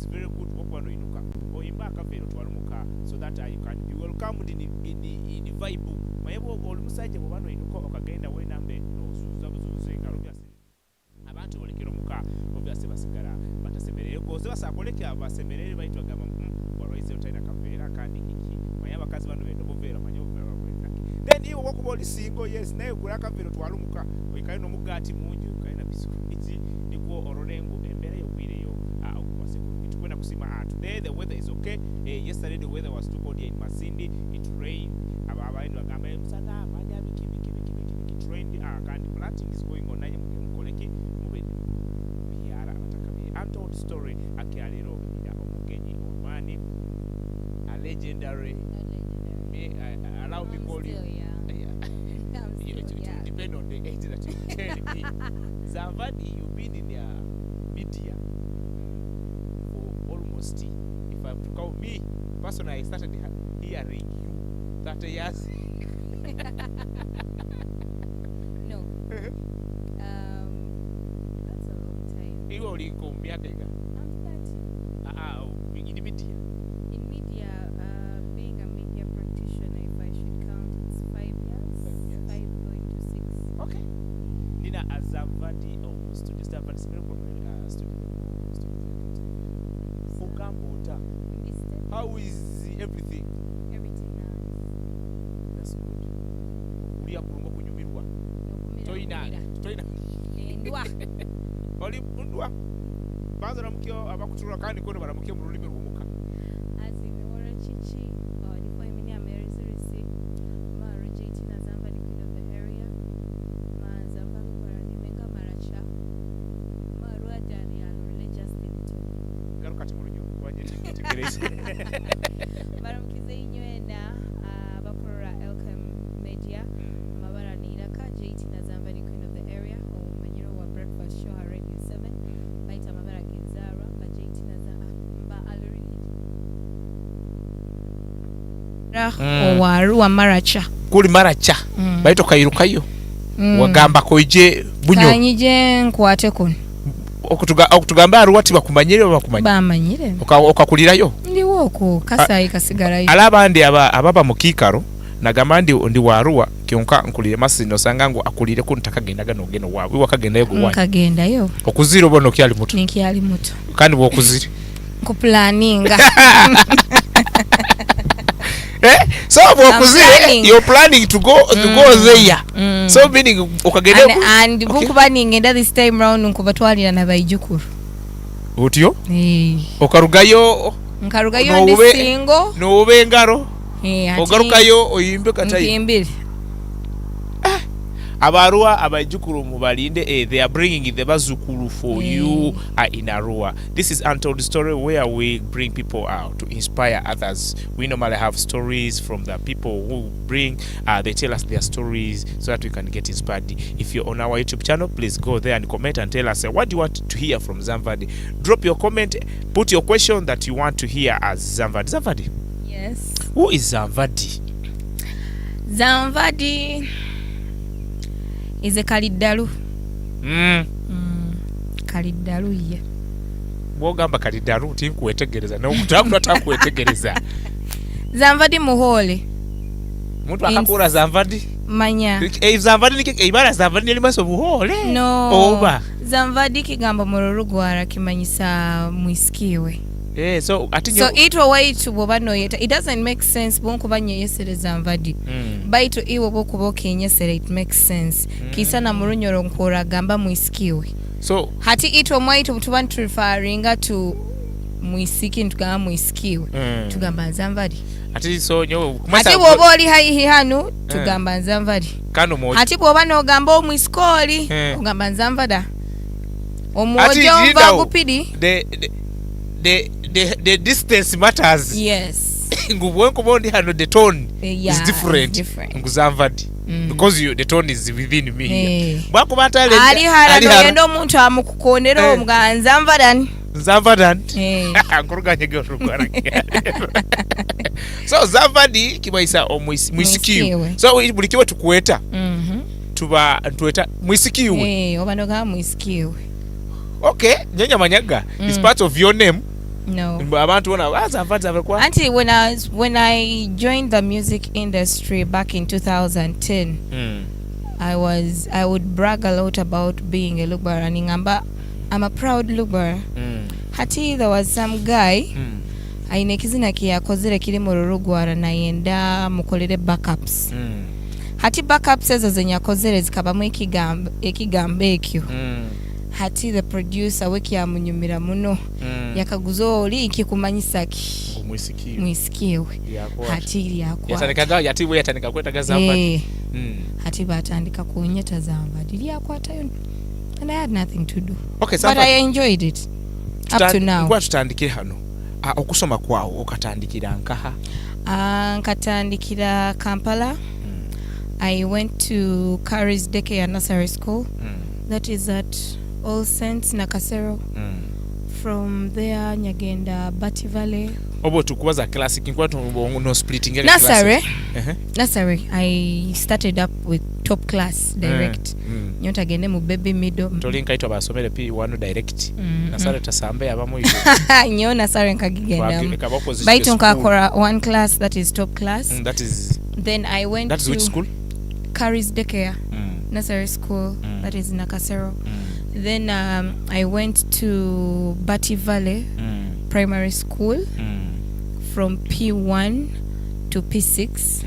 is very good wokwano inuka oyimba akavero twalumuka so that you can be welcomed in vibe mayebo olumusajja bwano inuka okagenda wenambe osuza buzuze kalobya abantu bolekero muka obviously basigala batasemerere koze basakoleke abasemerere baitwa gama waloize utaina kavera kandi hiki mayaba kazi bano bendo bovera manyo then iwo wokuboli single yes nayo kulaka vero twalumuka oyikaino mugati munju kaina bisukiti niko orolengo embere yobireyo okukwase kwenda kusima today the weather is okay. Yesterday the weather was too cold here in Masindi. It rained ababantu bagamba musana maja biki trend kandi planting is going on naye mukoleke mube byara atakabe Untold story akyalero ya omugenyi omani a legendary allow me call you it depend on the age that you tell me. Zavadi, you've been in the media for almost, if I have to count me personally, I started hearing you 30 years. No. That's a long time. You only come here, I'm 30. In the media. In media, being a media practitioner, if I should count, it's 5 years. 5 going to 6. Okay. Nina Azavadi or student staff and student. How is everything? Everything nice. That's good. Uli akulunga kunyumirwa. Toina. Ndwa. Oli ndwa. Banza namukyo abakutura kandi kono baramukyo mu rulimi rwumuka. Azi ora chichi before mini amerizirisi ma reject na zamba the queen of the area. Ma zamba kwa nimenga maracha. Ma ruajani ya religious thing. Garukati mu runyo waje tegereza. Baramkize inywena bakora Elkem media. Mabara ni ilaka JT na zamba the queen of the area. Manyiro wa breakfast show ha radio 7. Baita mabara Genzara ba JT na zamba already. Owaru wa maracha. Kuli maracha. Baito kayirukayo. Wagamba koje bunyo. Kanyije nkwate kun. Okutugamba aruwati bakumanyire bamanyire okakulirayo ndi woko kasayi kasigarayo alabandi ababa mukikaro nagamandi ndi waruwa kyonka nkulire Masindi osanga ngo akulire ku ntakagenda nogeno wawe wakagendayo gwa kagendayo okuzira bono kyali muto nikyali muto kandi bwokuzira ku planinga so bwokuzira you planning to go there so meaning okagendayo and bukuba ningenda this time round nkubatwalira na bayijukuru utyo okarugayo ndi singo no bengaro ogarukayo oyimbe katayi nkimbire abarua abajukuru mubalinde they are bringing the bazukuru for you in Arua. This is Untold story where we bring people out to inspire others. We normally have stories from the people who bring they tell us their stories so that we can get inspired. If you're on our YouTube channel, please go there and comment and tell us what do you want to hear from Zamvadi. Drop your comment, put your question that you want to hear as Zamvadi. Yes, who is Zamvadi? Zamvadi is a kalidalu. Kalidalu ye. Bwogamba kalidalu tinkuwetegereza no mutamu atakuwetegereza. Zamvadi muhole. Muntu akakura Zamvadi manya. Zamvadi nike ibara Zamvadi ni maso buhole. No. Oba. Zamvadi kigamba mororugwara kimanyisa mwisikiwe. So itwa waitu bobano yeta it doesn't make sense bonko banye yesere Zamvadi baito iwo boko bokenyesere it makes sense kisana murunyoro nkora gamba mwisikiwe so hati itwa mwaito tubantu referringa to mwisiki ntugamba mwisikiwe tugamba Zamvadi hati so nyo hati boboli hayi hanu tugamba Zamvadi kano moyo hati bobano gamba mwisikoli tugamba Zamvada omwojo bagupidi the distance matters. Yes. Ngubwenkobondi hano the tone is different. Nguzamvadi because the tone is within me here. Bwakubata ali harano yendo muntu amukukondera omganzamvadan. Zamvadan. Ankuruganye gyorugwana. So Zamvadi kibaisa omwisikiwe. So bulikiwe tukueta. Tuba ntueta mwisikiwe. Obanoga mwisikiwe. Okay, nyanya manyaga is part of your name. No. Abantu bona azava kwa. Auntie, when I joined the music industry back in 2010, I would brag a lot about being a Lugbar, and I'm a proud Lugbar. Hati there was some guy ainekizina kiyakozere kiri mu Rurugwara nayenda mukolere backups. Hati backups ezo zenyakozere zikabamu ekigambo ekyo. Hati the producer weki amunyumira muno yakaguzo oli kikumanyisa ki mwisikiwe hati yatandika kwetaga Zambadi. Hati batandika kunyeta Zambadi yakwatayo, and I had nothing to do. Okay, but I enjoyed it up to now. Kwa tutandikire hano okusoma kwawo okatandikira nkaha? Nkatandikira Kampala. I went to Karis Daycare Nursery School. That is at All Saints Nakasero. From there Nyagenda Bati Valley. Obo tukubaza classic inkwatu no splitting ele Nursery. Nursery I started up with top class direct. Nyota gende mu baby middle. Tolinka ito basomere P1 direct. Nasare tasambe abamu ito. Nyo nasare nkagigenda. Baitu nkakora one class, that is top class. That is. Then I went to which school? Karis Daycare Nursery School. That is Nakasero. Then I went to Bati Valley Primary School from P1 to P6.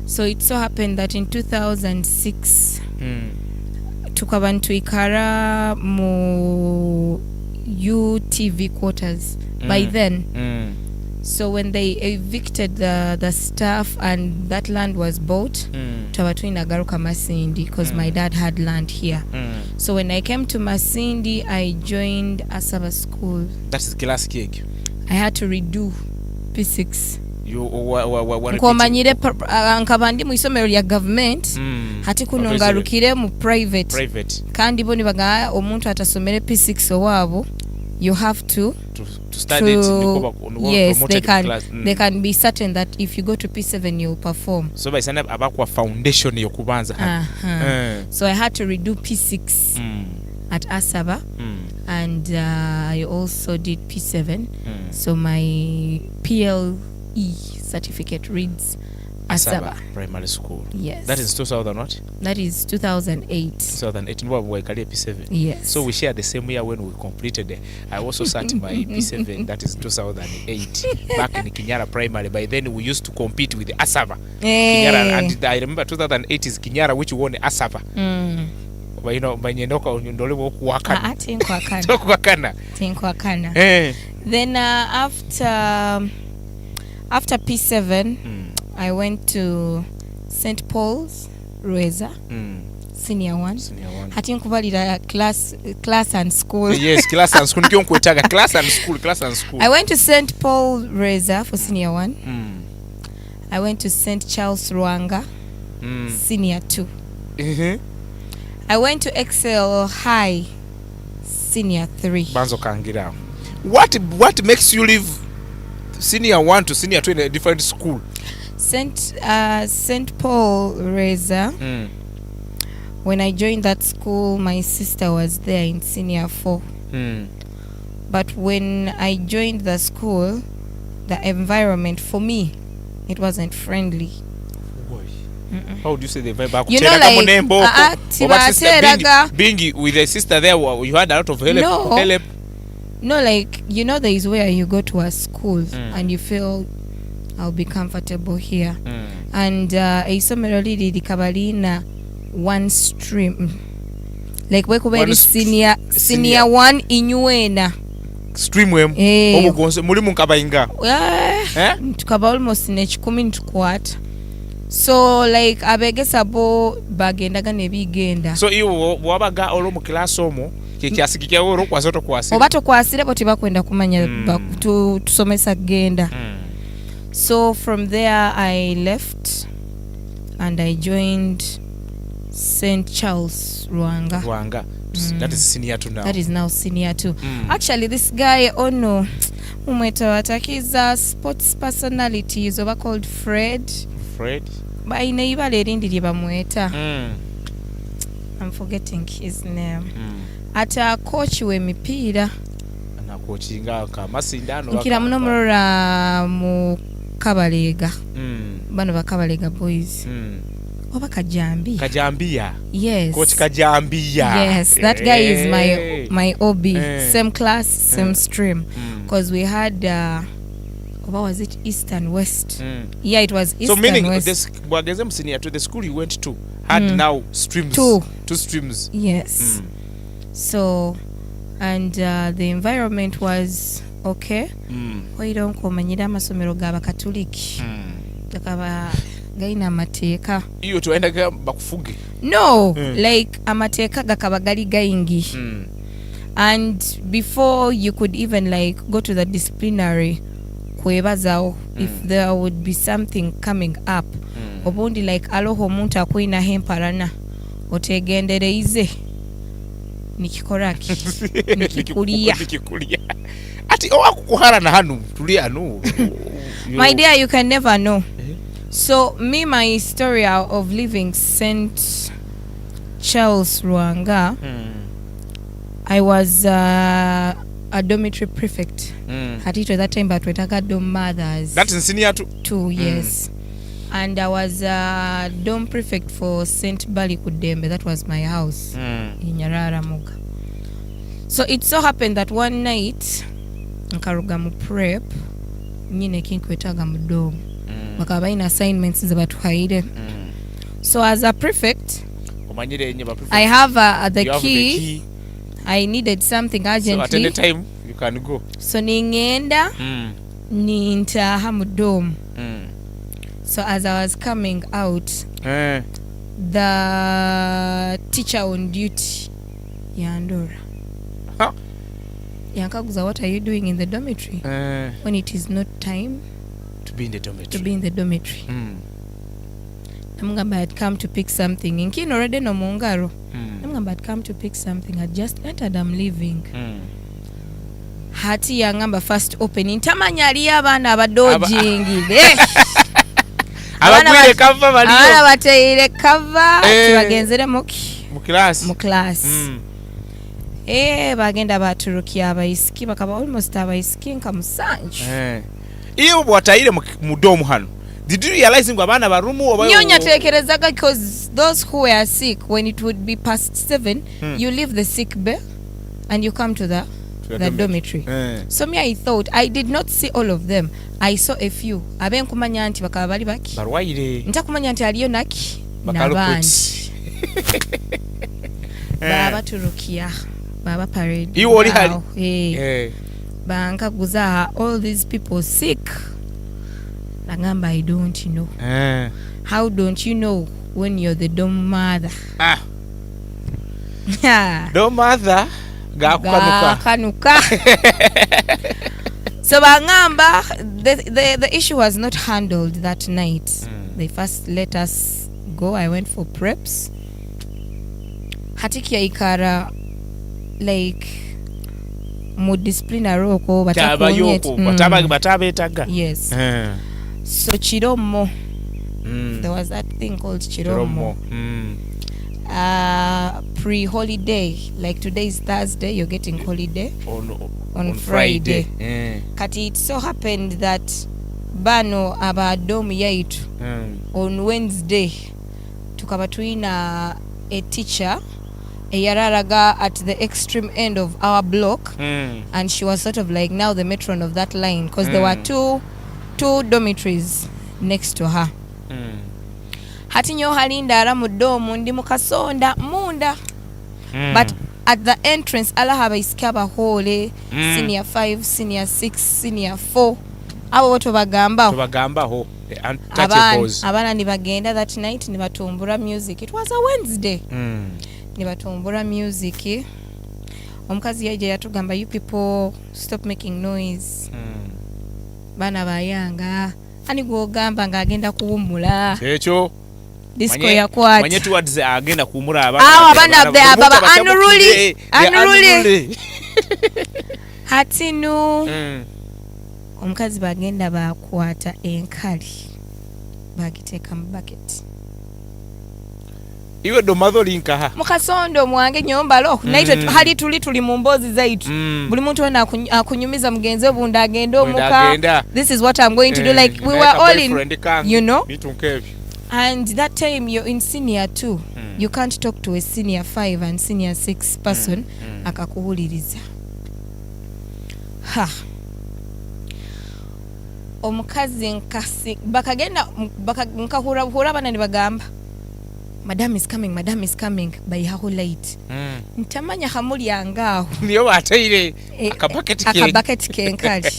So it so happened that in 2006 tukabantu ikara mu UTV quarters by then. So when they evicted the staff and that land was bought, Tabatwina Garuka Masindi, because my dad had land here. So when I came to Masindi, I joined Asaba School. That is class cake. I had to redo P6. You nkomanyire nkabandi mu isomero lya government hati kuno ngarukire mu private kandi bo nibaga omuntu atasomere P6 owabo, you have to study it. Yes, they can be certain that if you go to P7 you'll perform. So by sana abakwa foundation yokubanza. So I had to redo P6 at Asaba, and I also did P7. So my PLE certificate reads Asaba Primary School. Yes. That is 2000 what? That is 2008. 2008 we career P7. Yes. So we share the same year when we completed. I also sat my P7. That is 2008. Back in Kinyara Primary. By then we used to compete with Asaba. Kinyara, and I remember 2008 is Kinyara which won Asaba. But you know, by Nyendoka ndole kuwakana. Tinkwakana. Then after P7 I went to St. Paul's Rueza, senior one. Hati nkubalira class and school. Yes, class and school. Nikiyo nkwetaga class and school. I went to St. Paul Rueza for senior one. I went to St. Charles Ruanga, senior 2. I went to Excel High, senior 3. Banzo kangira. What makes you leave senior 1 to senior 2 in a different school? St. Paul Reza. When I joined that school, my sister was there in senior 4. But when I joined the school, the environment for me, it wasn't friendly. How do you say the environment? You know, like being with a sister there, you had a lot of help. No, like, you know, there is where you go to a school and you feel I'll be comfortable here. And isomero di kabalina one stream. Like we kuberi senior 1 inyuena. Stream wem. Obugonse muri munkabayinga. Tukaba almost nechikumi ntukwata. So like abegesa bo bagendaga nebigenda. So iwo wabaga olo mu class omo kikyasikikia oro kwazoto kwasire. Obato kwasire boti bakwenda kumanya tusomesa genda. So from there I left and I joined St. Charles Ruanga. That is senior 2 now. That is now senior 2. Actually this guy Ono umweta watakiza sports personalities over called Fred. But in ibale rindi lyebamweta. I'm forgetting his name. Ata coach we mipira. kochinga ka Masindi ano nkira muno murora mu Kabalega bano bakabalega boys oba Kajambia yes coach Kajambia yes that guy is my OB same class same stream because we had what was it, East and West? Yeah, it was East and West. So meaning this Bwageze senior to the school you went to had now streams, two streams. Yes. So and the environment was okay. We don't komanyira amasomero ga bakatoliki. Takaba gaina amateeka. Iyo tuenda bakufuge. No, like amateeka gakaba gali gaingi. And before you could even like go to the disciplinary kwebazawo if there would be something coming up obundi like aloho omuntu akwina hemparana otegendereize nikikoraki nikikulia ati okukuhara na hanu tuli anu my dear you can never know so me my story of living St. Charles Ruanga I was a dormitory prefect at it at that time, but we had dorm mothers. That's in senior two yes. And I was a dorm prefect for St. Bali Kudembe. That was my house in Nyarara Muga. So it so happened that one night, nkaruga mu prep, nyine kinkwetaga mu dorm. Bakaba ina assignments zabatuhaide. So as a prefect, I have the key. I needed something urgently. So at any time you can go. So ningenda nintaha mu dorm. So as I was coming out, the teacher on duty yandora. Yankaguza, what are you doing in the dormitory when it is not time to be in the dormitory? I had come to pick something. Inkino already no mungaro. I had come to pick something. I just entered. I'm leaving. Hati yangamba first opening. Tamanyali abana abadojingi. Abagwire cover baliyo. Abana bateyire cover. Tibagenzere mu class. Bagenda baturukia abayisiki bakaba almost abayisiki nka musanje. Iyo bwatayire mu dom hano. Did you realize ngo abana barumu oba nyonya tekerezaga because those who were sick when it would be past 7 you leave the sick bay and you come to the dormitory. So me I thought I did not see all of them. I saw a few. Aben kumanya anti bakaba bali baki. Barwaire. Nta kumanya anti aliyo naki nabandi. Baba turukia. Baba parade. You only had Banka guza all these people sick. Nagamba I don't know. How don't you know when you're the dorm mother? Dorm mother kanuka. So bangamba the issue was not handled that night. They first let us go. I went for preps. Hatikia ikara like mu disciplinary oko batabetaga. Yes. So Chiromo, there was that thing called Chiromo. Pre-holiday, like today is Thursday, you're getting holiday on Friday. Kati it so happened that bano abadom yaitu on Wednesday tukaba tuina a teacher eyararaga at the extreme end of our block, and she was sort of like now the matron of that line because there were two dormitories next to her. Hati nyo halinda ara mudomu ndi mukasonda munda. But at the entrance ala haba iskaba hole senior 5, senior 6, senior 4. Abo woto bagamba ho untouchables. Abana ni bagenda that night ni batumbura music. It was a Wednesday. Ni batumbura music. Omukazi yaje yatugamba, you people stop making noise. Bana bayanga ani gwogamba nga agenda kuwumula ekyo disco yakwati manye towards agenda kuwumula abana baba unruly hatinu omukazi bagenda bakwata enkali bagiteeka mu bucket iwe domazo linkaha mukasondo mwange nyombalo naitwe hali tuli mu mbozi zaitu buli muntu wena akunyumiza mugenzi we bunda agenda omuka this is what I'm going to do like we were all in you know and that time you're in senior 2 you can't talk to a senior 5 and senior 6 person akakuhuliriza omukazi nkasi bakagenda nkahura bana nibagamba madam is coming by how late ntamanya hamuli yangaho niyo bataire akabaketi kenkali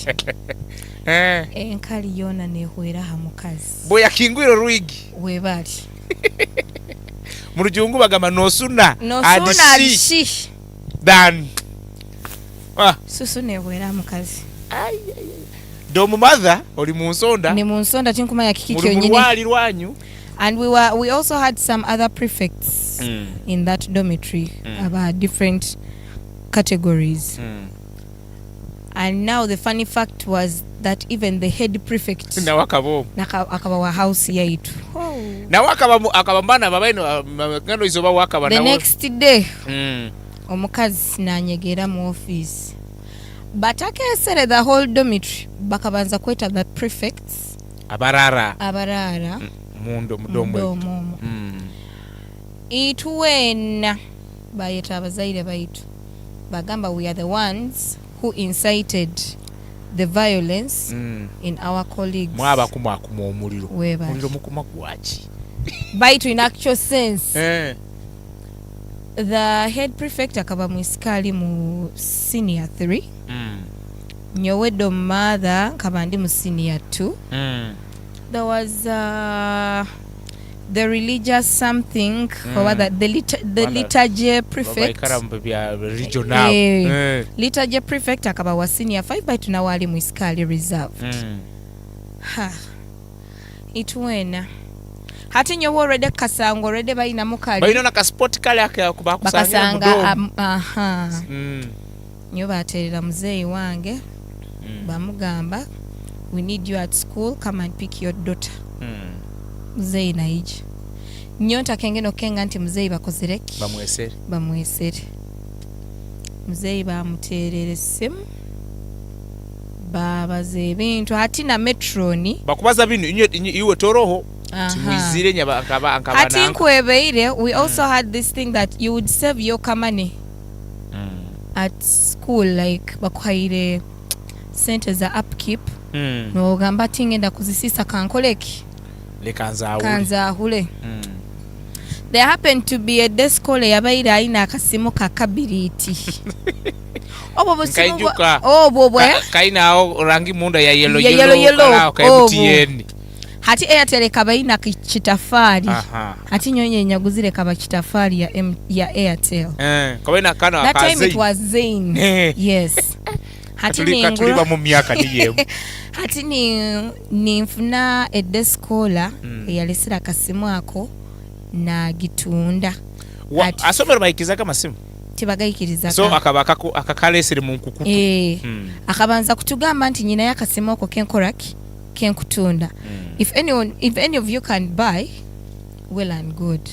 enkali yona nehwera ha mukazi boya kingwiro ruigi webali mu rujungu bagama nosuna adishi dan susu nehwera mukazi domu mother oli mu nsonda ni mu nsonda tinkumanya kikikyo nyine wali lwanyu. And we also had some other prefects in that dormitory about different categories. And now the funny fact was that even the head prefect akabawa house yaitu. Na akabambana babaino ngano izo wakaba the next day omukazi nanyegera mu office. But akesere the whole dormitory bakabanza kweta the prefects abarara mundo mudomo ituwena bayeta abazaire baitu bagamba we are the ones who incited the violence in our colleagues mwaba kumakuma omuliro mukuma kwachi baitu in actual sense the head prefect akaba mwisikali mu senior 3 nyowedo mother kabandi mu senior 2 there was the religious something or the liturgy prefect regional liturgy prefect akaba wa senior 5 but now ali mu iskali reserve itwena hati nyowo already kasango already baina mukali baina na ka sport kale akuba kusanga nyoba aterera muzeyi wange bamugamba we need you at school, come and pick your daughter. Muzeyi naiji nyota kengeno kenga nti muzeyi bakozereki bamwesere muzeyi bamuterere simu babaze ebintu hati na metroni bakubaza binu iwe toroho timwizire nyaba akaba hati nkwebeire we also had this thing that you would save your kamane at school like bakuhaire center za upkeep no gamba tingenda kuzisisa kankoleki lekanza ahule there happened to be a desk call yabaira aina akasimu kakabiriti obo bosimu bwe kaina rangi munda ya yellow ka MTN hati Airtel kabaina kitafari hati nyonye nyaguzire kaba kitafari ya Airtel kabaina kana that time it was Zain yes hati tuliba mu myaka niye hati ni mfuna a desk caller yalisira kasimu ako na gitunda asomero bayikiza kama simu tibagayikiriza so akakalesere mu nkukutu akabanza kutugamba nti nyina yakasimu ako kenkoraki kenkutunda if any of you can buy well and good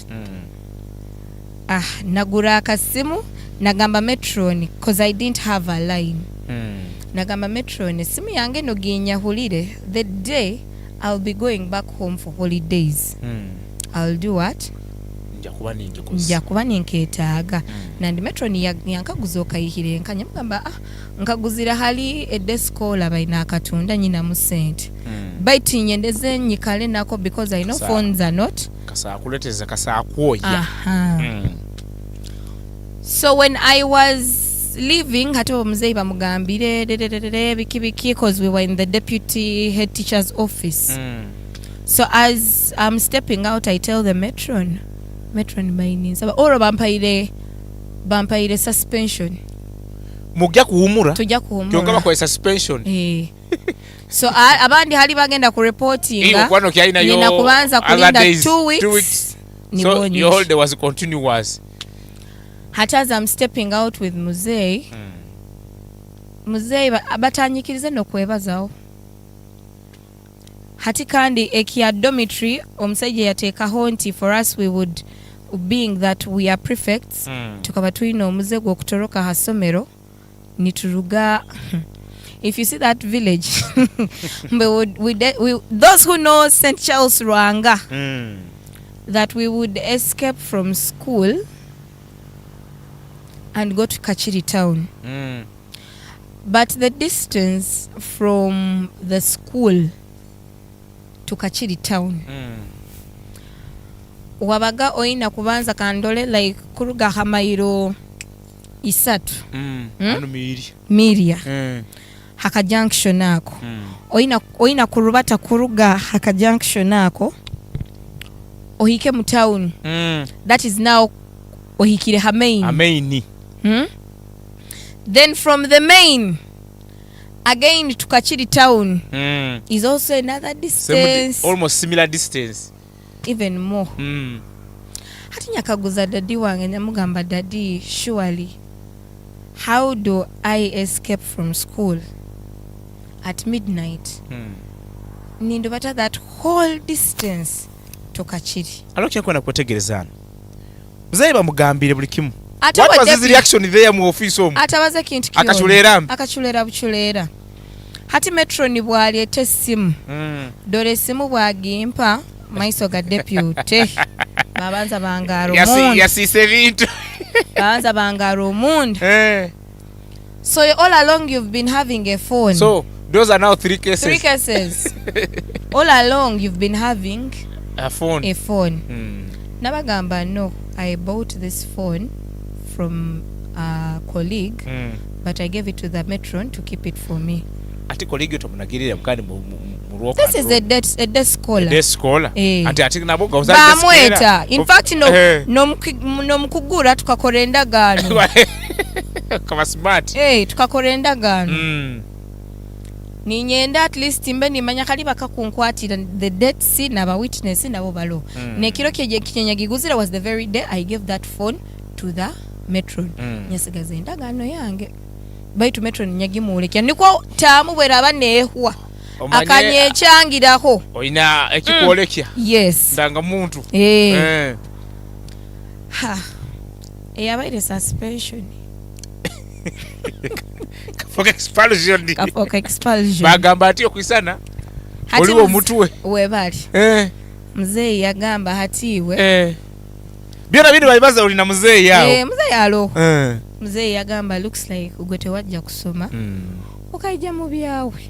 nagura akasimu nagamba Metron cause I didn't have a line nagamba Metron simu yange no ginya hulire the day I'll be going back home for holidays I'll do what njakuba ninketaaga nandi Metron yankaguza okayihire nkanya mugamba nkaguzira hali a desk call baina akatunda nyina mu sente baiti nyendeze nyikale nako because I know phones are not kasa kuleteza kasa kuoya so when I was leaving hato mzee bamugambire bikibiki because we were in the deputy head teacher's office so as I'm stepping out I tell the Metron means oro bampaire suspension mugya kuhumura tujja kuhumura kyongaba kwa suspension so abandi hali bagenda ku reporting kwano kyaina yo nina kubanza kulinda 2 weeks so your holiday was continuous hata as I'm stepping out with muzeyi abatanyikirize nokwebazawo hati kandi ekia dormitory omusajja yateekaho nti for us we would being that we are prefects tukaba tulina omuze gw'okutoroka ha ssomero nituruga if you see that village those who know St. Charles Rwanga that we would escape from school and go to Kachiri town but the distance from the school to Kachiri town wabaga oina kubanza kandole like kuruga hamairo isatu miria haka junction ako oina kurubata kuruga haka junction ako ohike mu town that is now ohikire hamaini then from the main again to Kachiri town is also another distance almost similar distance even more hati nyakaguza dadi wange nyamugamba dadi surely how do I escape from school at midnight nindo bata that whole distance to Kachiri alokya kwenda kutegerezana muzayi bamugambire buli kimu what was his reaction there mu office omu atabaza kintu kiyo akachulera buchulera hati metro ni bwali etesimu dore simu bwagimpa maiso ga deputy babanza bangaro yasise bintu babanza bangaro mundu so all along you've been having a phone so those are now three cases all along you've been having a phone nabagamba no I bought this phone from a colleague but I gave it to the matron to keep it for me ati colleague tomunagirira mukani mu this is a desk scholar ati nabo gauza bamweta in fact no mukugura tukakora endagano kama smart tukakora endagano ninyenda at least mbe nimanya kali bakakunkwatira the date si na ba witness nabo balo nekiro kinyenyagiguzira was the very day I gave that phone to the matron nyasigaza endagano yange baitu metron nyagimulekya niko tamu bweraba nehwa akanyechangiraho oina ekikwolekya yes ndanga muntu yabaire suspension kafoka expulsion bagamba ati okwisana oliwo mutwe webali mzee yagamba hatiwe byona bindi bayibaza olina mzee yawo mzee alo mzee yagamba looks like ugwete wajja kusoma okaija mu byawe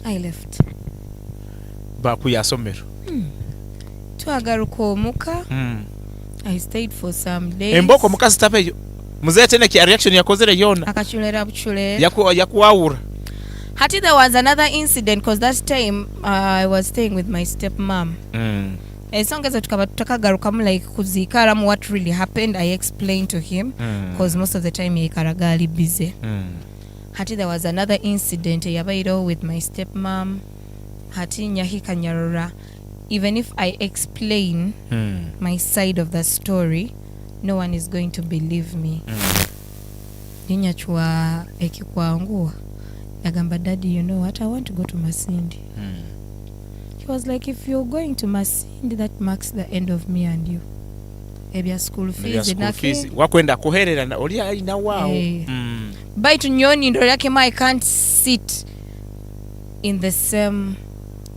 I left baku ya somero twagaruka omuka I stayed for some days emboko mukasi tapeyo mzee tena ki reaction yakozere yona akachulera buchule yakuawura hati there was another incident because that time I was staying with my stepmom esongeza tukaba tutakagaruka mu like kuzikara mu what really happened I explained to him because most of the time he karagali busy hati there was another incident yabairo with my stepmom hati nyahika nyarora even if I explain my side of the story no one is going to believe me ninyachwa ekikwangua yagamba daddy you know what I want to go to Masindi he was like if you're going to Masindi that marks the end of me and you ebya school fees wakwenda kuherera oli alina wao baitu nyoni ndo yake I can't sit in the same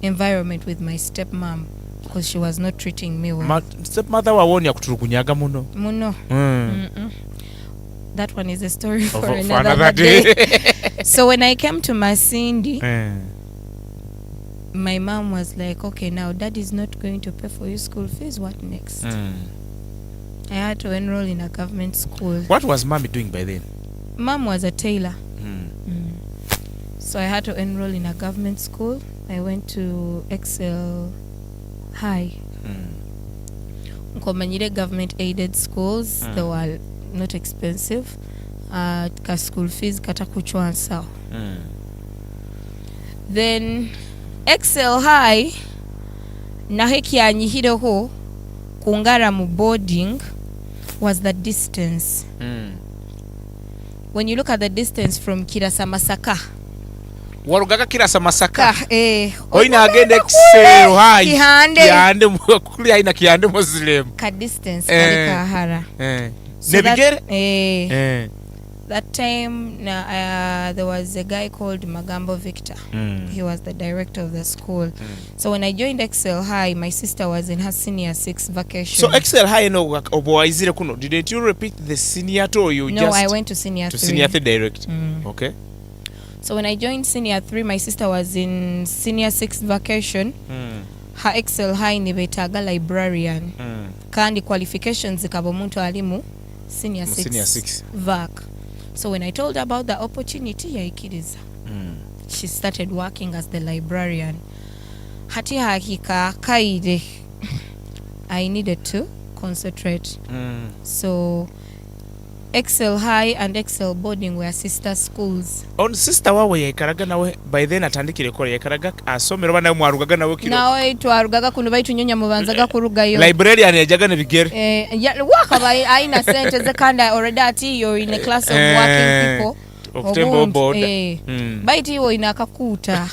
environment with my stepmom because she was not treating me well stepmother wawoni yakutulukunyaga muno that one is a story for another day. So when I came to Masindi my mom was like okay now dad is not going to pay for your school fees what next I had to enroll in a government school. What was mommy doing by then? Mom was a tailor so I had to enroll in a government school. I went to Excel High nkomanyire government aided schools they were not expensive ka school fees kata kuchwansa then Excel High nahe kyanyihireho kungara mu boarding was the distance when you look at the distance from Kirasa Masaka warugaga kirasa masaka oyina agenda excel high kihande kuli aina kihande muslim ka distance kali kahara so that time there was a guy called Magambo Victor. He was the director of the school. So when I joined Excel High, my sister was in her senior 6 vacation. So Excel High didn't you repeat the senior 2 or you No, I went to senior 3. Senior 3 direct. Okay. So when I joined senior 3, my sister was in senior 6 vacation. Her Excel High ni betaga librarian. Kandi qualifications zikaba muntu alimu senior 6 vac. So when I told her about the opportunity, she started working as the librarian. Hati hakika kaide, I needed to concentrate. So Excel High and Excel Boarding were sister schools. On sister wawe yekaraga nawe by then atandikire kore yekaraga asomero bana mwarugaga nawe kiro. Nawe twarugaga kuno baitunyonya mubanzaga kurugayo. Librarian yajaga ne bigere. Waka bai aina sente zekanda already ati you're in a class of working people. Of temple board. Baiti wo inakakuta.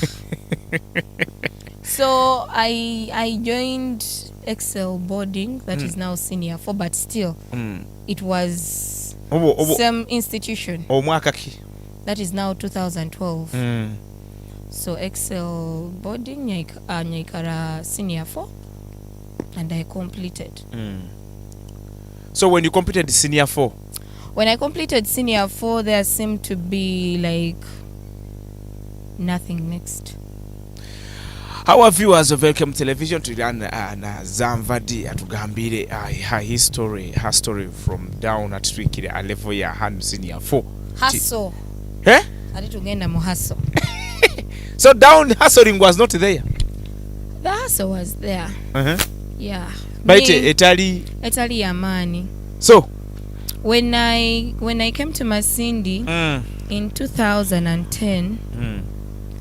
So I joined Excel Boarding that is now senior 4, but still it was same institution. That is now 2012. So Excel Boarding Nyakana senior 4 and I completed. So when you completed senior 4? When I completed senior 4, there seemed to be like nothing next. Our viewers of Elkem Television to na Zamvadi atugambire her story from down at Twikire a level ya hand senior 4. Hustle. Ali tugenda mu hustle. So down hustling was not there. The hustle was there. Yeah. But Italy Yamani. So when I came to Masindi in 2010,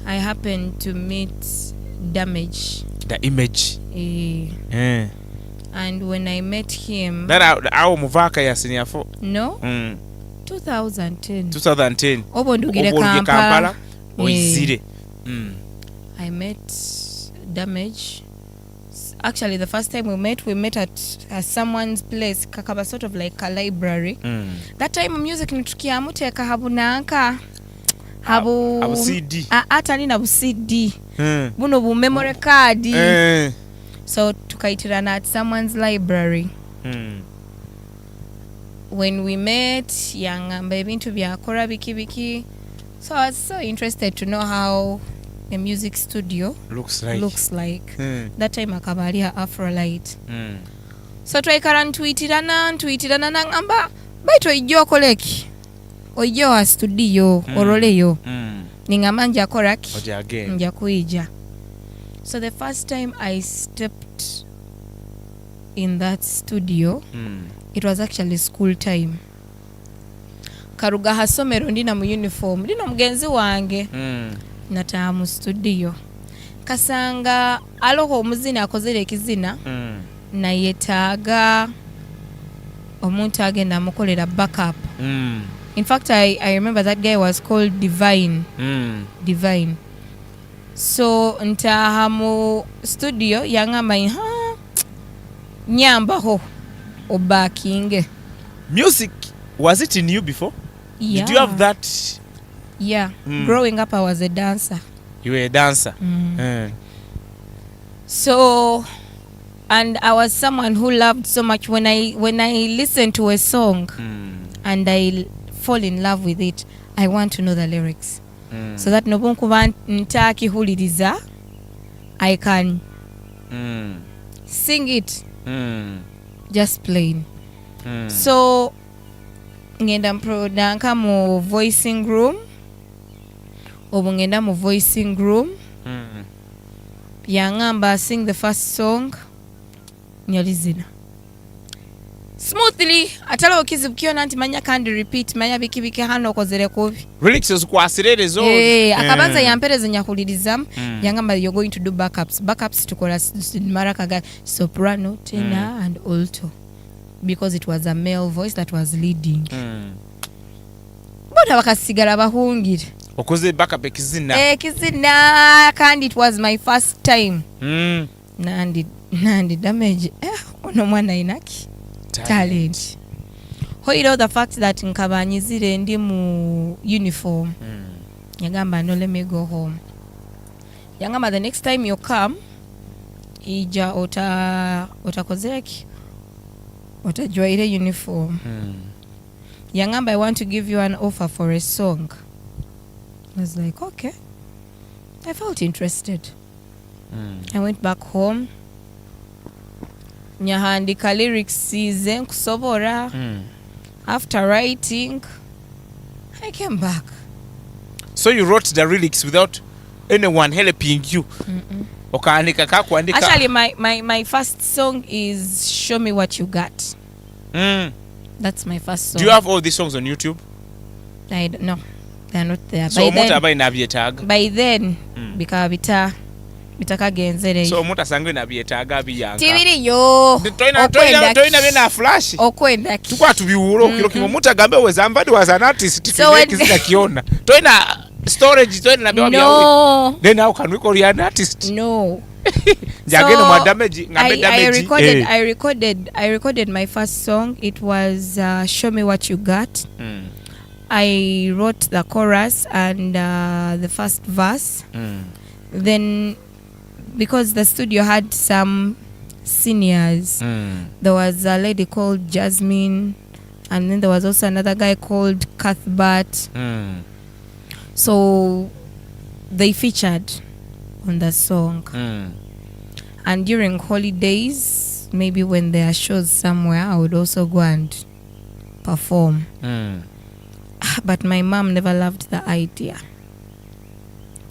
I happened to meet Damage. The Image. And when I met him, that our muvaka ya senior 4. No. 2010. Obondugire Kampala. Oizire. I met Damage. Actually, the first time we met at someone's place, kakaba sort of like a library. That time music nitukia muteka habunanka. Habu CD. Atali na bu CD. Buno bu memory card. So tukaitirana at someone's library. When we met, young baby to be a kora biki. So I was so interested to know how a music studio looks like. That time akabalia Afrolight. So twaikaran tweetirana ngamba baito ijo koleki. Oijo wa studio oroleyo. Ningamanja koraki. Nja kuija. So the first time I stepped in that studio, it was actually school time. Karuga hasomero ndina mu uniform, ndina mugenzi wange. Nataha mu studio. Kasanga aloho omuzina akozere ekizina. Na yetaaga omuntu agenda mukolera backup. In fact, I remember that guy was called Divine. Divine. So ntaha mu studio yangamba nyamba ho obakinge. Music, was it in you before? Yeah. Did you have that? Yeah. Growing up, I was a dancer. You were a dancer. So, and I was someone who loved so much when I listen to a song and I fall in love with it, I want to know the lyrics. So that nobunkuba ntaki huliriza, I can sing it just plain. So ngenda mprodanka mu voicing room. Obungenda mu voicing room. Yangamba sing the first song. Nyalizina. Smoothly atalo kizibukiona anti manya kandi repeat manya bikibike hano kozere kubi. Lyrics zikwasirere zo. Akabanza yampereze nyakuliriza yangamba you're going to do backups tukola maraka soprano, tenor and alto. Because it was a male voice that was leading. Boda bakasigala bahungire. okoze backup ekizina kizina kandi it was my first time nandi damage ono mwana inaki talent hoiro the fact that nkabanyizire ndi mu uniform yagamba no let me go home yangamba the next time you come ija otakozeki otajwaire uniform yangamba I want to give you an offer for a song. I was like okay, I felt interested. I went back home nyahandika lyrics size nkusobora. After writing I came back. So you wrote the lyrics without anyone helping you? Okaandika kakuandika. Actually my first song is Show Me What You Got. That's my first song. Do you have all these songs on YouTube? No, they are not there. So by then bikaba bitakagenzereyo. So omuntu asangwe nabyetaaga biyanga. Tibiriyo. Toina bena flash. Okwenda ki. Tukwa tubiwulo kilo omuntu agambe we somebody was an artist tikizina kiona. Toina storage toina nabyo byawe. No. Then how can we call you an artist? No. Njageno mwa damage ngambe damage. I recorded my first song. It was Show Me What You Got. I wrote the chorus and the first verse. Then because the studio had some seniors, there was a lady called Jasmine, and then there was also another guy called Cuthbert. So they featured on the song. And during holidays, maybe when there are shows somewhere, I would also go and perform. But my mom never loved the idea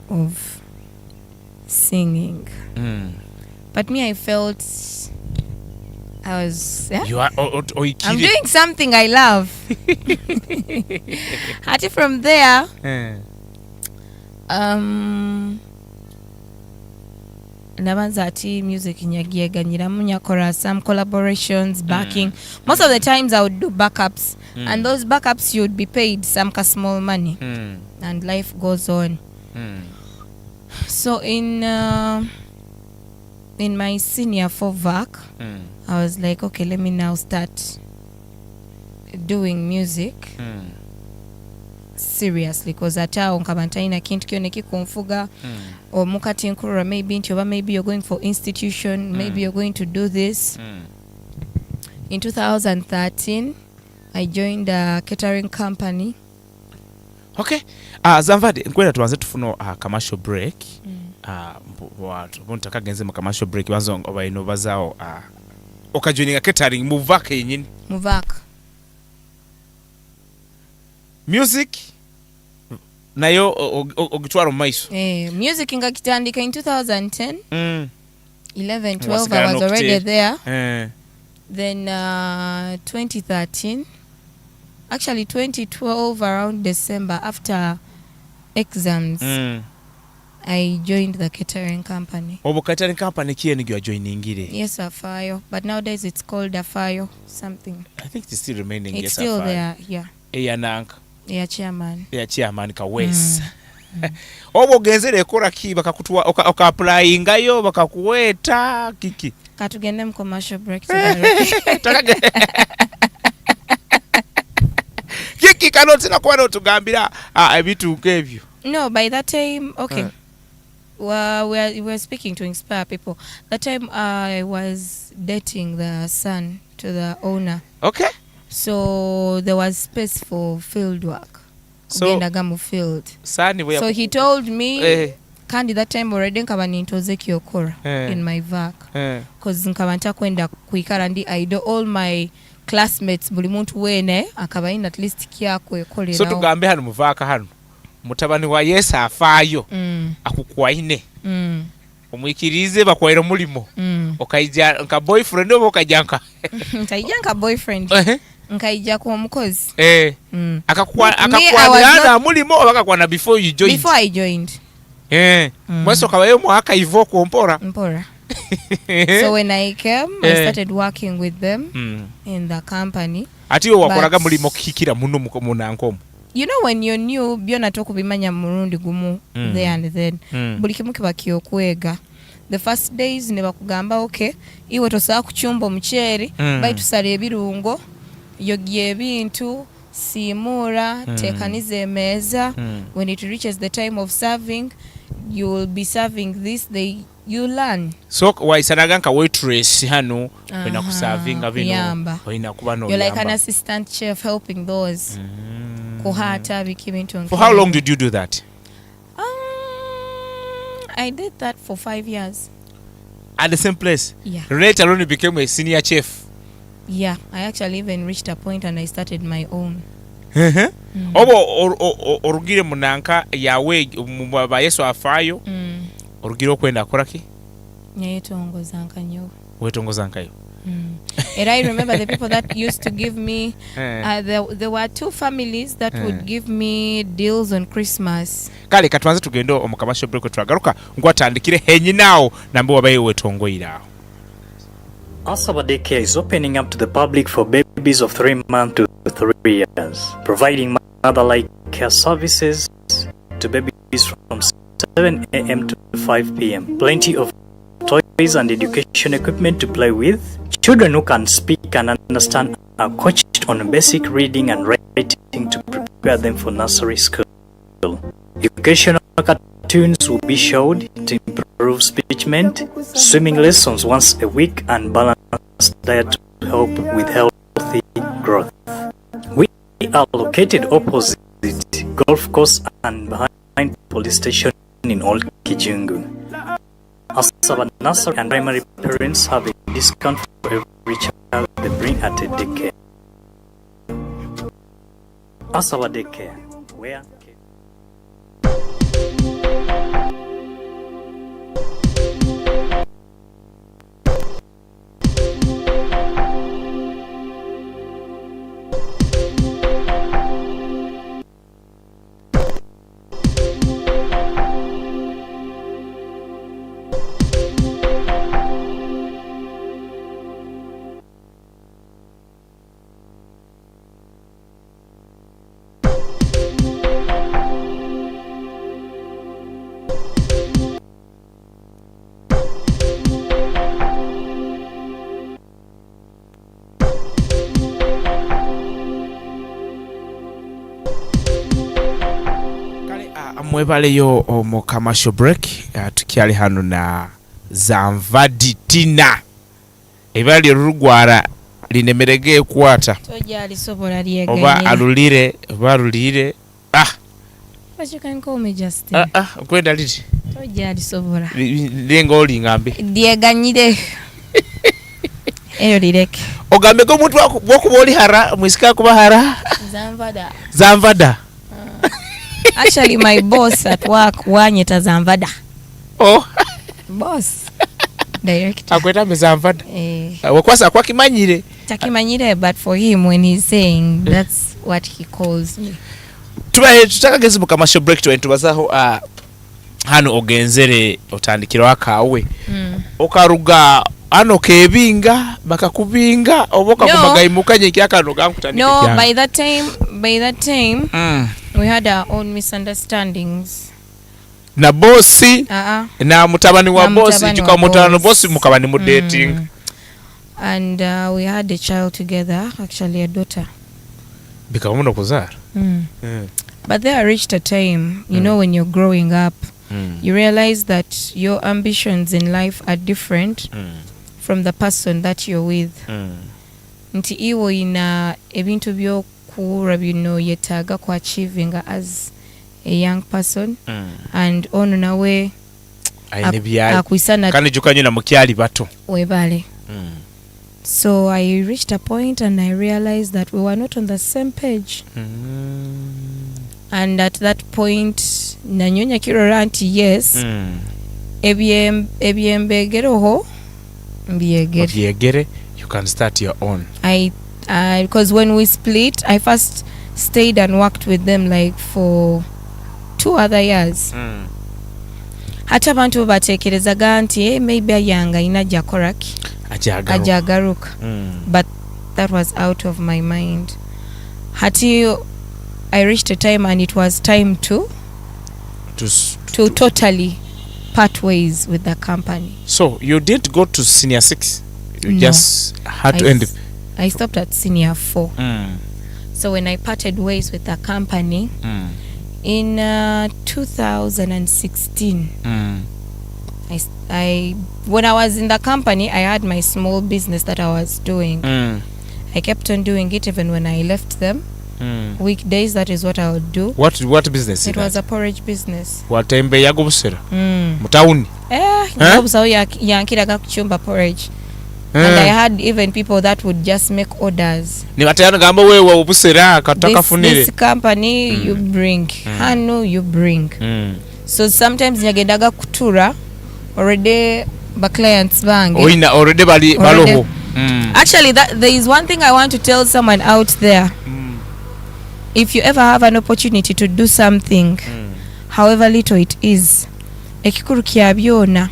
of singing. But me, I felt I was I'm doing something I love. Ati from there nabanza ati music nyagieganyiramu nyakora some collaborations backing. Most of the times I would do backups, and those backups you would be paid some small money, and life goes on. So in my senior 4 VAC, I was like, okay, let me now start doing music seriously, because ata onkabantaina kintu kyoneki kumfuga or mukati nkura maybe you're going for institution, maybe you're going to do this. In 2013 I joined a catering company. Okay. Zamvade nkwenda tuanze tufuno commercial break. Watu bontaka genze mu commercial break bazongo bayino bazao okajoininga catering mu VAC yenyini. Mu VAC. Music nayo ogitwaro maiso. Music ngakitandika in 2010. 11 12 I was already there. Then 2013, actually 2012 around December after exams, I joined the catering company. Obo catering company kiye nigyo joining ire? Yes, Afayo, but nowadays it's called Afayo something. I think it's still remaining. It's still there, yeah. Eyananka. Yeah, chairman. Yeah, chairman ka West. Obo genzere ekora ki bakakutwa oka apply ngayo bakakuweta kiki. Katugende mu commercial break. Kiki kanoti nakuwa notugambira ebitu nkebyo. No, by that time, okay. We were speaking to inspire people. That time I was dating the son to the owner. Okay. So there was space for field work. So field. So he told me kandi that time already nkaba nintozeki okora in my VAC. Cause nkaba ntakwenda kuikara ndi idol all my classmates buli muntu wene akaba in at least kyako ekolera. So tugambe hano mu VAC hano. Mutabani wa Yesu afayo akukwaine omwikirize bakwaira mulimo okaija nka boyfriend obo okajanka nkaija boyfriend nkaija ko omukozi akakwana mulimo bakakwana before I joined mweso kabayo mwaka ivo ko mpora. So when I came I started working with them in the company. Ati yo wakoraga mulimo kikira muno munankomo. you know when you're new byona tokubimanya murundi gumu there and then buli kimu kiba kyokwega. The first days ne bakugamba okay iwe tosaa kuchumba omuceeri baitu sala ebirungo yogye ebintu simura tekanize emeza when it reaches the time of serving you will be serving this you learn. So waisanaga nka waitress hano wena kuservinga bino wena kuba no. You're like an assistant chef helping those kuhata bikibintu. For how long did you do that? I did that for 5 years. At the same place? Yeah. Later on you became a senior chef? Yeah, I actually even reached a point and I started my own. Obo orugire munanka yawe mubaba Yesu afayo orugire okwenda koraki? Nyetongozanka nyo. Wetongozanka yo. And I remember the people that used to give me there were 2 families that would give me deals on Christmas. Kale katwanze tugendo omukamasho break twagaruka ngwatandikire henyi nawo nambe wabaye wetongoira. Asaba Daycare is opening up to the public for babies of 3 months to 3 years, providing mother-like care services to babies from 7 a.m. to 5 p.m. Plenty of toys and education equipment to play with. Children who can speak and understand are coached on basic reading and writing to prepare them for nursery school. Educational cartoons will be showed to improve speechment, swimming lessons once a week, and balanced diet to help with healthy growth. We are located opposite golf course and behind police station in Old Kijungu. Asaba nursery and primary parents have a discount for every child they bring at a daycare. Asaba Daycare, where mwebaleyo omu commercial break tukyali hano na Zanvaditina ebali rugwara linemerege kwata Toja lisobola lyeganye oba alulire but you can call me just kwenda liti toja lisobola lengo olingambe lyeganyire eyo lireke ogambe ko muntu wokuboli hara mwisika kuba hara Zanvada. Actually, my boss at work wanyeta Zanvada. Oh. Boss. Director. Akweta Zanvada. Wakwasa kwa kimanyire. Takimanyire, but for him when he's saying that's what he calls me. Tutaka gezi mu commercial break to entubazaho hano ogenzere otandikiro akawe. Okaruga ano kebinga bakakubinga oboka kumagayimukanye kyakano gankutandikira. No, by that time we had our own misunderstandings. Na bossi na mutabani wa bossi juka mutabani bossi mukabani mu dating. And we had a child together, actually a daughter. Bikamuno kuzara. But there I reached a time, you know, when you're growing up, you realize that your ambitions in life are different from the person that you're with. Nti iwo ina ebintu byo kura bino yetaga ku achieving as a young person and ono nawe akwisana kandi jukanye na mukyali bato webale. So I reached a point and I realized that we were not on the same page. And at that point nanyonya kirora anti yes ebyembegeroho mbyegere you can start your own. Because when we split, I first stayed and worked with them like for 2 other years. Hata abantu batekerezaga nti maybe ayanga inajja koraki ajagaruka. But that was out of my mind. Hati I reached a time and it was time to totally part ways with the company. So you didn't go to senior 6? You No. just had to end. I stopped at senior 4. Mm. So when I parted ways with the company in 2016, when I was in the company, I had my small business that I was doing. I kept on doing it even when I left them. Weekdays, that is what I would do. What business? It was a porridge business. Watembe yagobusera mutawuni Ngabusawo yankiraga kuchumba porridge. And I had even people that would just make orders. Nibatayana gamba wewe obusera kataka funire. This company you bring, hano you bring. So sometimes nyagendaga kutura already ba clients bange. Oina already baloho. Actually, there is one thing I want to tell someone out there. If you ever have an opportunity to do something, however little it is, ekikuru kya byona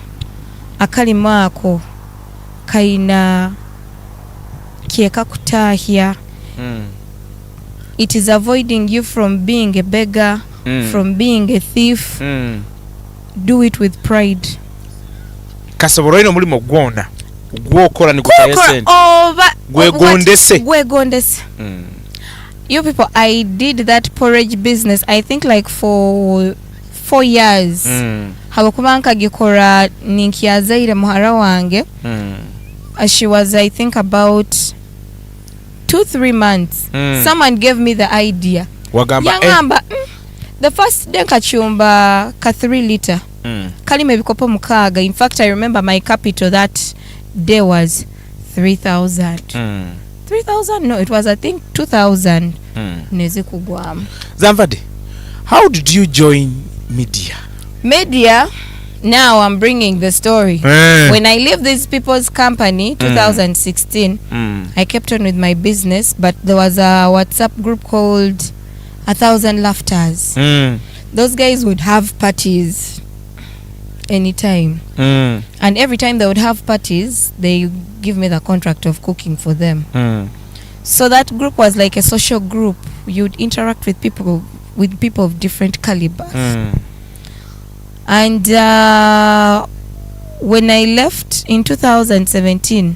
akalimu ako kaina kieka kutahya. It is avoiding you from being a beggar, from being a thief. Do it with pride. Kasaboroino mulimo gwona gwokola nikutayesente gwegondese. You people, I did that porridge business I think like for 4 years. Habakubanka gikora ninkiazaire muhara wange. She was I think about 2-3 months. Someone gave me the idea. Yangamba the first day kachumba ka 3 liter. Kalime bikopo mukaga. In fact, I remember my capital that day was 3,000. 3,000? No, it was I think 2,000. Zamvade, how did you join media? Now I'm bringing the story. When I left these people's company 2016, I kept on with my business, but there was a WhatsApp group called 1,000 Laughters. Those guys would have parties anytime. And every time they would have parties, they give me the contract of cooking for them. So that group was like a social group. You'd interact with people of different calibers. And when I left in 2017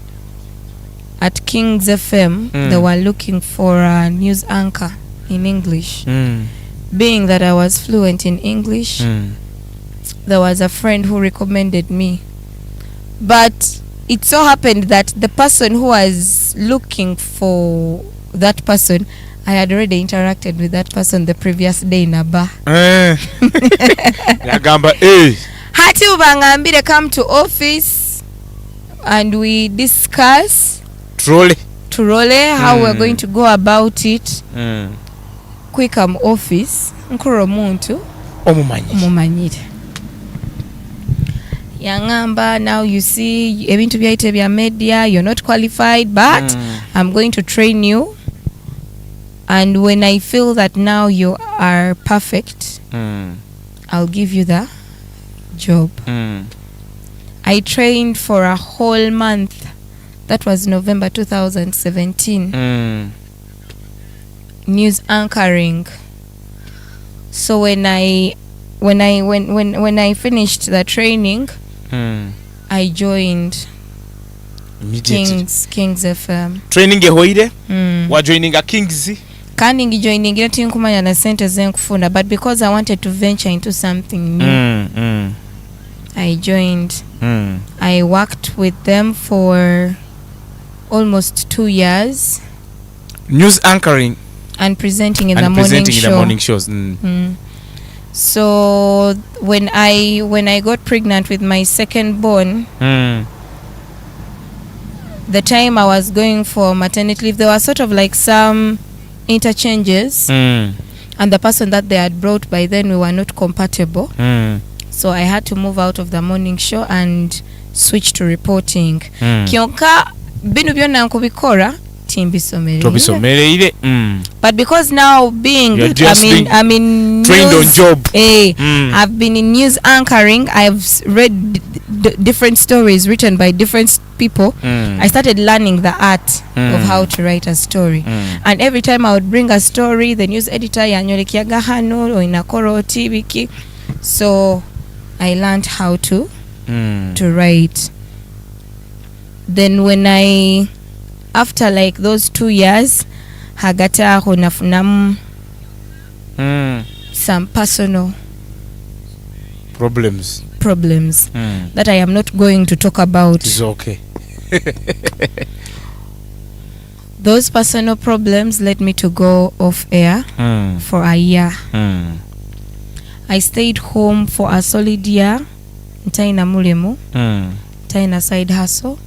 at King's FM, they were looking for a news anchor in English. Being that I was fluent in English, there was a friend who recommended me. But it so happened that the person who was looking for that person, I had already interacted with that person the previous day in a bar. Hati ubangambire come to office and we discuss Turole how we're going to go about it. Kwika mu office nkuro muntu omumanyire. Yangamba, now you see ebintu byaite bya media, you're not qualified, but I'm going to train you, and when I feel that now you are perfect, I'll give you the job. I trained for a whole month. That was November 2017. News anchoring. So when I finished the training, I joined King's FM. Training ehoire? Wa joining a King's? Kandi ngijoining ira tinkumanya na sente zenkufunda, but because I wanted to venture into something new, I joined. I worked with them for almost 2 years. News anchoring and presenting in the morning shows. So when I got pregnant with my second born, the time I was going for maternity leave, there was sort of like some interchanges, and the person that they had brought by then, we were not compatible. So I had to move out of the morning show and switch to reporting. Kionka binu byonna nkubikora timbisomerere. But because now being I'm in trained news, on job. I've been in news anchoring. I've read different stories written by different people, I started learning the art of how to write a story. And every time I would bring a story, the news editor yanyolekiaga hano or inakoro tibiki. So I learned how to write. Then when after like those 2 years, hagata nafunam some personal problems that I am not going to talk about. It's okay. Those personal problems led me to go off air for a year. I stayed home for a solid year. Ntaina mulemu, ntaina side hustle,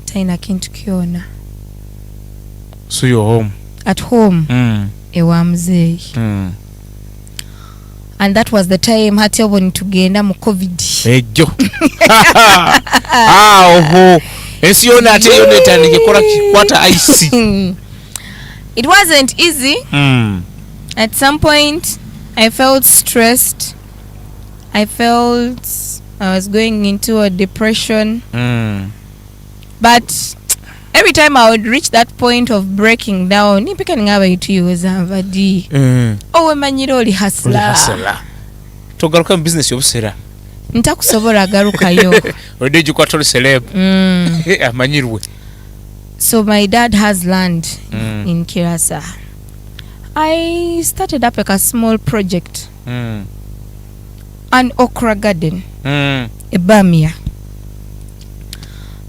ntaina kintu kiona. So you're home? At home, ewa mzee. And that was the time hati oboni tugenda mu COVID. Ejo. Oho. Ensi yona ate yona etandike kola kikwata ice. It wasn't easy. At some point I felt stressed. I felt I was going into a depression. But every time I would reach that point of breaking down, nipika ngaba itu uzavadi. Owe manyiro oli hasla. Togaruka mu business yobusera. Ntakusobola garukayo. Odeju kwa toli celeb. Amanyirwe. So my dad has land in Kirasa. I started up like a small project. An okra garden. Ebamia.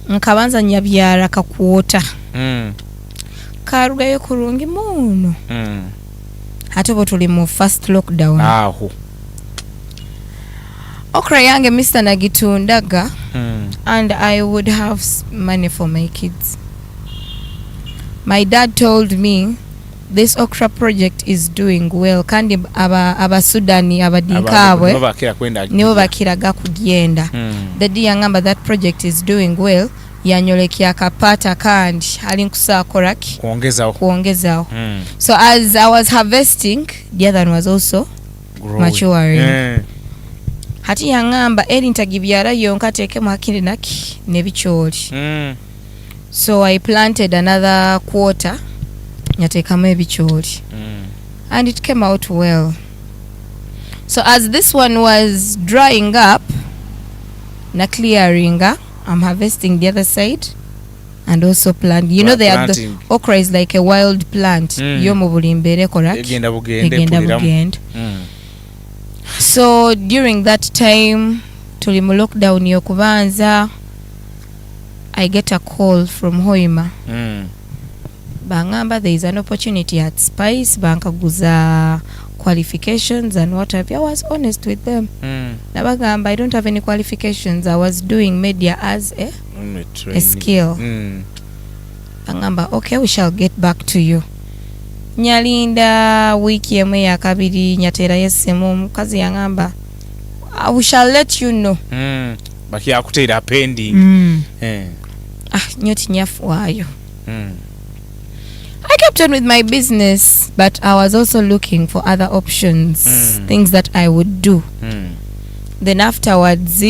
Nkabanza nyabyara kakuota. Karugayo kurungi muno. Hatobo tuli mu first lockdown. Aho. Okra yange Mr. Nagitundaga, and I would have money for my kids. My dad told me this okra project is doing well. Kandi aba Sudani abadinkabwe nibo bakiraga kugenda. The day ngamba that project is doing well, yanyolekia akapata kandi ali nkusakoraki kuongezaho. So as I was harvesting, the other one was also maturing. Hati yangamba eri ntagibyara yonka tekemu akindi naki nebicholi. So I planted another quarter nyatekamo ebicholi. And it came out well. So as this one was drying up na clearing, I'm harvesting the other side and also plant. You know, the okra is like a wild plant. Yomo bulimbere koraki egenda bugenda. So during that time, tuli mu lockdown yokubanza, I get a call from Hoima. Bangamba, there is an opportunity at Spice. Bankaguza qualifications and what have you. I was honest with them. Nabagamba, I don't have any qualifications. I was doing media as a skill. Bangamba, okay, we shall get back to you. Nyalinda wiki emwe ya kabiri nyatera yesemu mukazi yangamba, we shall let you know. Baki akutera pending. Nyoti nyafu wayo. I kept on with my business, but I was also looking for other options, things that I would do. Then afterwards,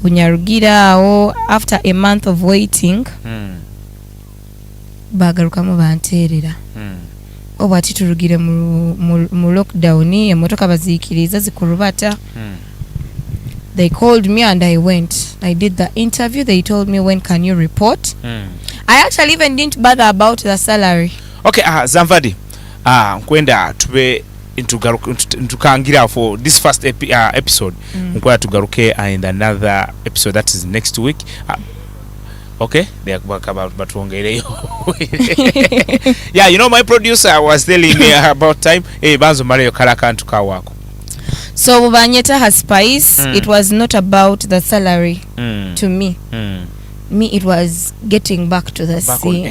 unyarugira after a month of waiting, bagarukamu banterera. Obati turugire mu lockdown emotoka bazikiriza zikurubata. They called me and I went. I did the interview. They told me, when can you report? I actually even didn't bother about the salary. Okay, Zamvadi, kwenda tube intukangira for this first episode. Nkwenda tugaruke in another episode that is next week. Okay, they are back about yeah, you know, my producer was telling me about time. Hey, banzo Mario Karaka ntuka wako. So Banyeta has Spice. It was not about the salary to me. Me, it was getting back to the scene.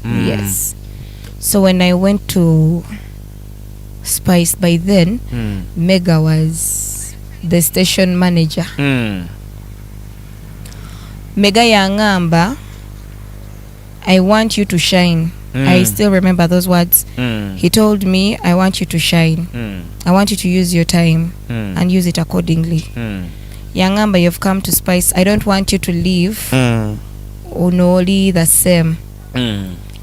Yes. So when I went to Spice, by then Mega was the station manager. Mega yangamba, I want you to shine. I still remember those words. He told me, I want you to shine. I want you to use your time and use it accordingly. yangamba you've come to Spice, I don't want you to leave only the same.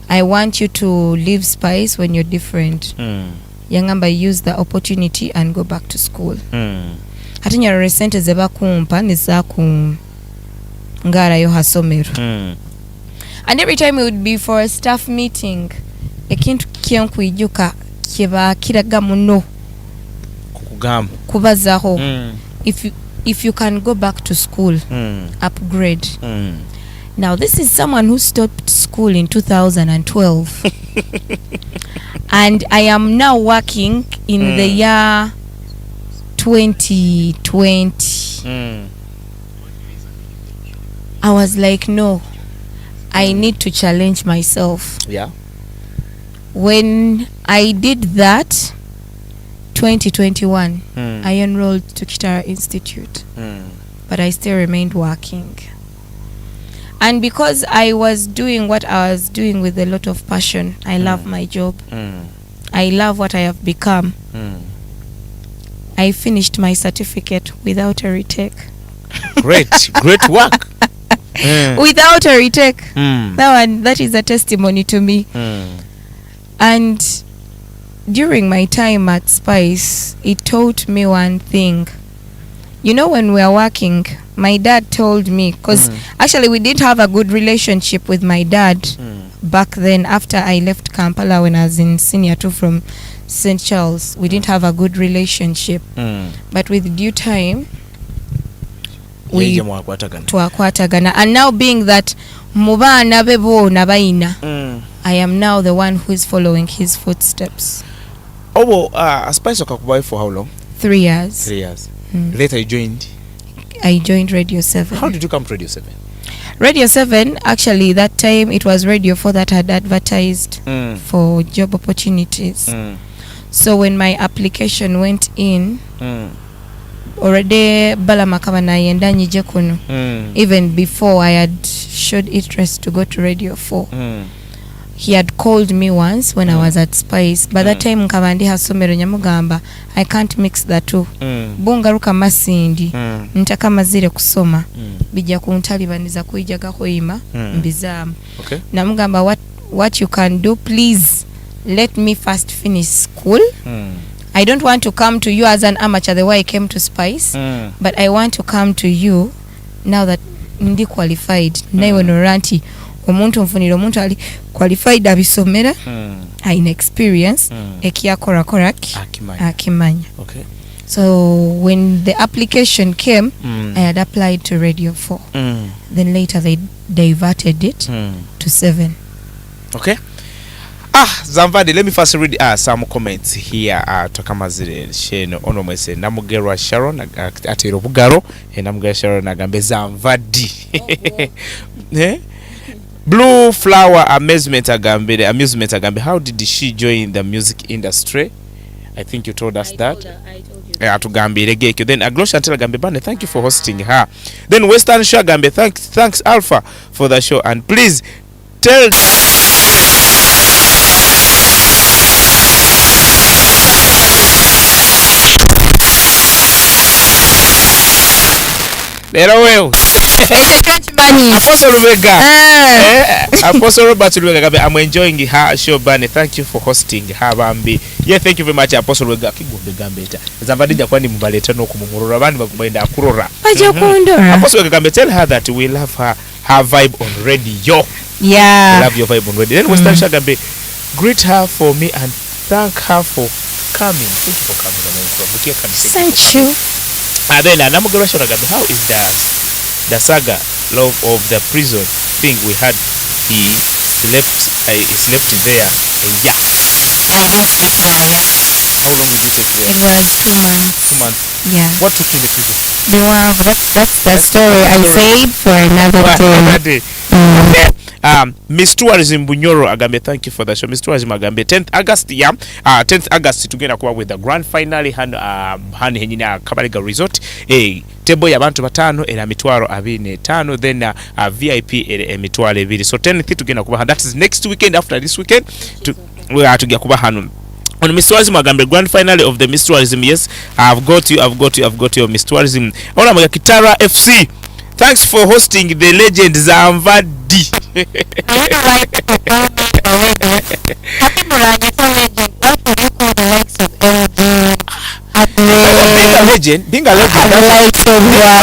I want you to leave Spice when you're different. Yangamba use the opportunity and go back to school. Hati nyarore sente zeba kumpa niza ngara yo hasomero. And every time it would be for a staff meeting, ekintu kyenkwijuka kiba kiraga muno kubazaho. If you can go back to school, upgrade. Now this is someone who stopped school in 2012 and I am now working in the year 2020. I was like, no, I need to challenge myself. Yeah. When I did that, 2021, I enrolled to Kitara Institute, but I still remained working. And because I was doing what I was doing with a lot of passion, I love my job. I love what I have become. I finished my certificate without a retake. Great work. Without a retake. That is a testimony to me. And during my time at Spice, it taught me one thing. You know, when we were working, my dad told me, because actually we didn't have a good relationship with my dad back then. After I left Kampala when I was in senior 2 from St. Charles, we didn't have a good relationship. But with due time, we twakwatagana. And now being that mubana bebo nabaina, I am now the one who is following his footsteps. Spice okakubai for how long? 3 years. 3 years. Later you joined? I joined Radio 7. How did you come to Radio 7? Radio 7, actually that time it was Radio 4 that had advertised for job opportunities. So when my application went in, already Balamakaba na yenda nyije kuno. Even before I had showed interest to go to Radio 4. He had called me once when I was at Spice. By that time nkabandi hasomero nyamugamba, I can't mix the two. Bungaruka Masindi ntaka mazire kusoma bijja kuntalibaniza kuijaga koyima mbizamu. Okay. Namugamba, what you can do, please let me first finish school. I don't want to come to you as an amateur the way I came to Spice, but I want to come to you now that ndi qualified. Naiwe noranti omuntu mfunira omuntu ali qualified abisomera, aina experience, ekiyakora akimanya. Okay. So when the application came, I had applied to Radio 4. Then later they diverted it to 7. Okay. Zamvadi, let me first read some comments here. Tokamazire sheno ono mwese namugerwa Sharon atero bugaro namugerwa Sharon agambe Zamvadi. Blue Flower Amusement agambe, how did she join the music industry? I think you told us that. I told you. Atugambe regekyo. Then Agust agambe bane, thank you for hosting her. Then Western Show agambe, thanks Alpha for the show, and please tell Apostle Rubega. Apostle Robert Rubega, I'm enjoying her show, Bani. Thank you for hosting her, Bambi. Yeah, thank you very much, Apostle Rubega. Kigombe gambeta. Zamvadi jakwani mubaleta no kumumurura bandi bakubaenda akurora. Apostle Rubega, tell her that we love her vibe on radio. Yeah. We love your vibe on radio. Then Western Shagambe, greet her for me and thank her for coming. Thank you for coming. Thank you. And then Namugara Shogabe, how is the saga love of the prison thing we had? He left there a year. I didn't sleep there, yeah. How long did you sleep there? It was 2 months. 2 months. Yeah. What took you in the prison? That's the story. I saved for another day. Okay. Miss Tourism Bunyoro agambe, thank you for the show. Miss Tourism agambe 10th August, yeah. 10th August tugenda kuba with the grand finale hani henyina Kabarega Resort. Table ya bantu batano era mitwaro 25, then VIP emitwaro 2. So 10th tugenda kuba, that is next weekend. After this weekend we are tugenda kuba hano on Miss Tourism agambe grand finale of the Miss Tourism. Yes, I've got you Miss Tourism. Ona mga Kitara FC, thanks for hosting the legend Zamvadi. Being a legend, being a legend The doesn't, likes of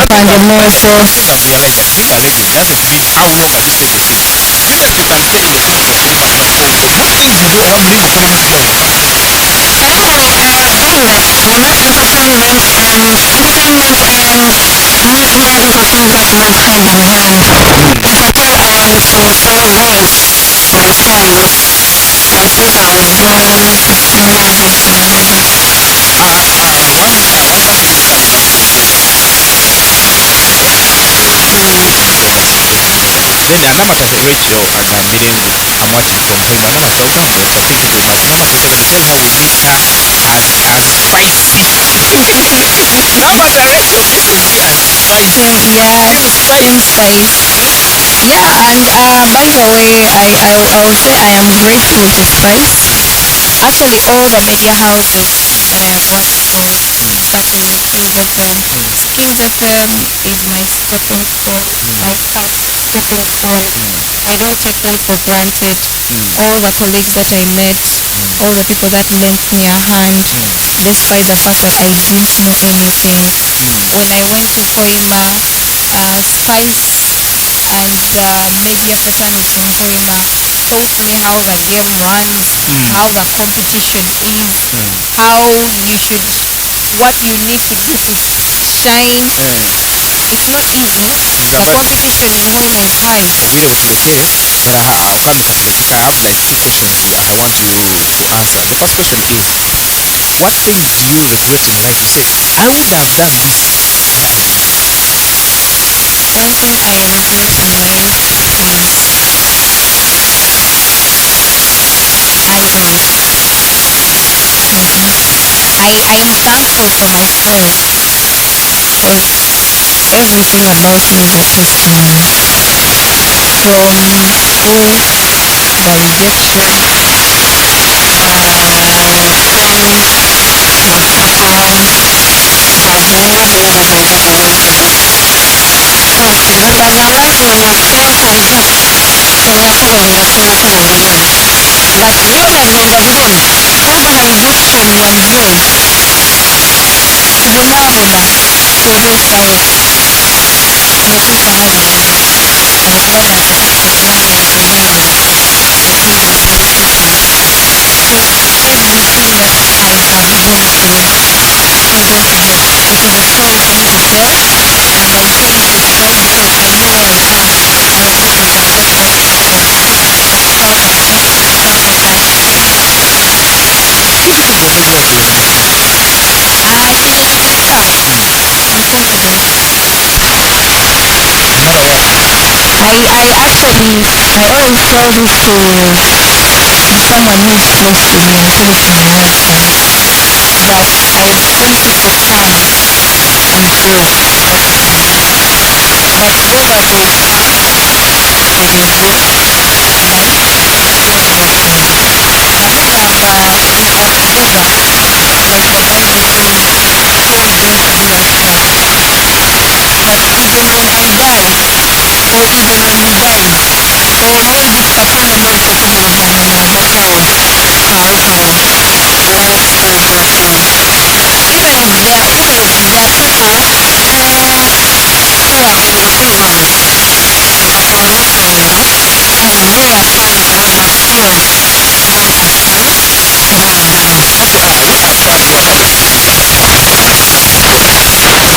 Fundamentals. being a legend doesn't mean how long have you been in business. Even you can tell me things you did in Congo. What things you do on really famous Congo? Well, not necessarily independent media is a thing that goes hand in hand. If at all I am to say when my songs, I think I was doing music in Then anamakase Rachel agambiremu amwati kontenga anamakase ugambye thank you very much anamakase when tell her we miss her as spicy. Namakase Rachel misses me as spicy. Yeah, same spice. Yeah, and by the way, I will say I am grateful to Spice. Actually, all the media houses that I have worked for, starting with Kings FM. Kings FM is my stepping stone, my stepping stone. I don't take them for granted. All the colleagues that I met, all the people that lent me a hand, despite the fact that I didn't know anything. When I went to Koima, Spice and the media person who's from Koima taught me how the game runs, how the competition is, how you should, what you need to do to shine. It's not easy. The competition in Hoima is high. Okay. I have like two questions here I want you to answer. The first question is, what things do you regret in life? You say, I would have done this if I knew. One thing I regret in life is idleness. I am thankful for my friends because everything about me has just been from school, the rejection, the first one, the moving that I never wanted to okay, nambaga abantu bano tebakoze tebakolerako bulungi but byonna bino ndabibona organization yaffe kubonaabona tebeesawo tebeesawo bulungi my brother Postal Daniel Obama the previous deputy take everything that I have gone through present day. It is a story for me to tell, and I tell you this story because I know I was going through it. I was living in a very toxic relationship. Felt rejected, felt like I failed. Individual level of your emotions. Ekintu ekikusa I'm confident. No matter what. I actually I always tell this to someone who is close to me and close to my husband that I've seen people come and go but whether they come or they go, life is one way thing. Namugamba together we can only do 4 years that we are together. But even when I die, or even when he dies, or maybe katono mwezi kumi oluvannyuma omuggawo kaweho w'obwakuli even nyakuko tewagenda okwewayo leka twalondoole I know at some point that he was going to die through me. Okay, let's ask you another question.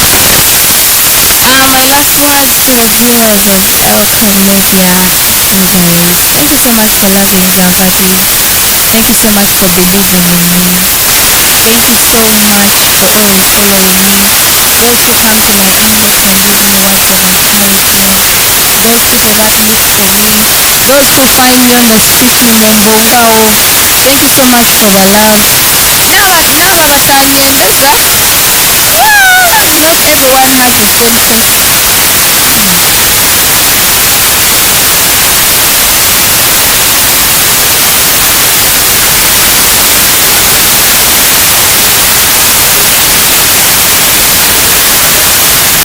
My last words to the viewers of Elkem Media, you guys, thank you so much for loving Zamvadi. Thank you so much for believing in me. Thank you so much for always following me. Those who come to my inbox and give me words of encouragement. Those people that look for me. Those who find me on the streets in Nembongao. Thank you so much for the love. Naba batanyembeza. Not everyone has the same sense of